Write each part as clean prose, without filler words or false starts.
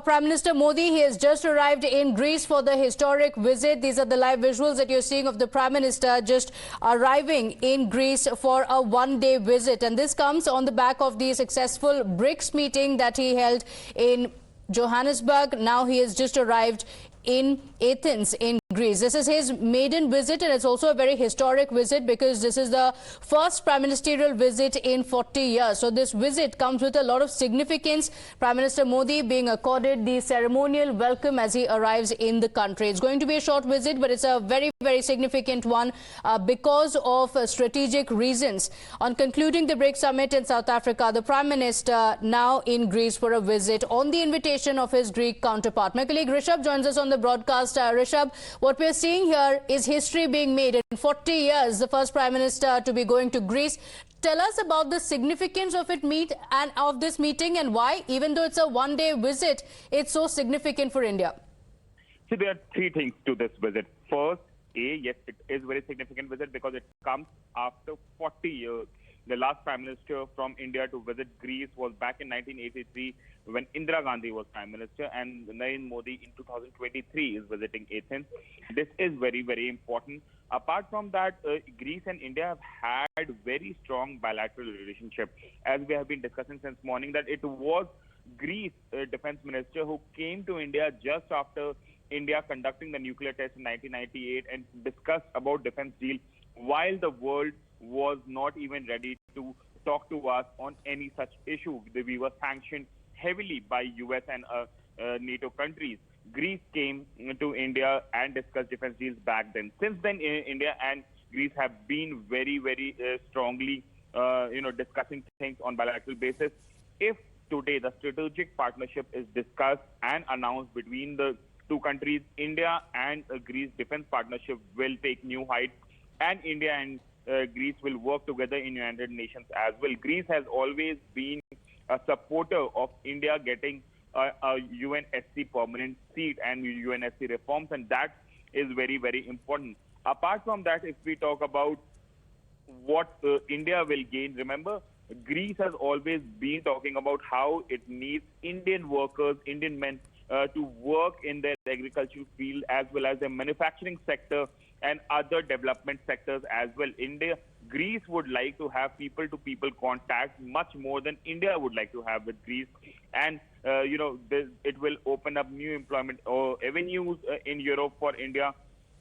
Prime Minister Modi, he has just arrived in Greece for the historic visit. These are the live visuals that you're seeing of the Prime Minister just arriving in Greece for a one-day visit. And this comes on the back of the successful BRICS meeting that he held in Johannesburg. Now he has just arrived in Athens in Greece. This is his maiden visit, and it's also a very historic visit because this is the first prime ministerial visit in 40 years. So this visit comes with a lot of significance. Prime Minister Modi being accorded the ceremonial welcome as he arrives in the country. It's going to be a short visit, but it's a very, very significant one because of strategic reasons. On concluding the BRICS summit in South Africa, the Prime Minister now in Greece for a visit on the invitation of his Greek counterpart. My colleague Rishabh joins us on the broadcast. Rishabh, what we're seeing here is history being made. In 40 years, the first Prime Minister to be going to Greece. Tell us about the significance of this meeting and why, even though it's a one-day visit, it's so significant for India. So there are three things to this visit. First, yes, it is a very significant visit because it comes after 40 years. The last Prime Minister from India to visit Greece was back in 1983 when Indira Gandhi was Prime Minister, and Narendra Modi in 2023 is visiting Athens. This is very, very important. Apart from that, Greece and India have had very strong bilateral relationship. As we have been discussing since morning, that it was Greece Defense Minister who came to India just after India conducting the nuclear test in 1998 and discussed about defense deal while the world was not even ready to talk to us on any such issue. We were sanctioned heavily by US and NATO countries. Greece came to India and discussed defense deals back then. Since then, India and Greece have been very, very strongly, discussing things on bilateral basis. If today the strategic partnership is discussed and announced between the two countries, India and Greece defense partnership will take new heights, and India and Greece will work together in United Nations as well. Greece has always been a supporter of India getting a UNSC permanent seat and UNSC reforms, and that is very, very important. Apart from that, if we talk about what India will gain, remember, Greece has always been talking about how it needs Indian workers, Indian men to work in their agricultural field as well as the manufacturing sector and other development sectors as well. Greece would like to have people-to-people contact much more than India would like to have with Greece. And, it will open up new employment avenues in Europe for India.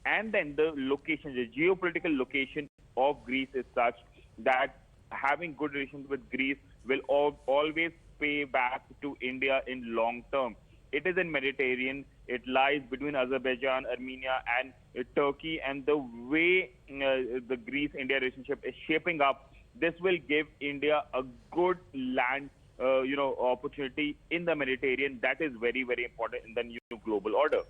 And then the location, the geopolitical location of Greece is such that having good relations with Greece will always pay back to India in long term. It is in Mediterranean. It lies between Azerbaijan, Armenia, and Turkey. And the way the Greece-India relationship is shaping up, this will give India a good land, opportunity in the Mediterranean. That is very, very important in the new global order.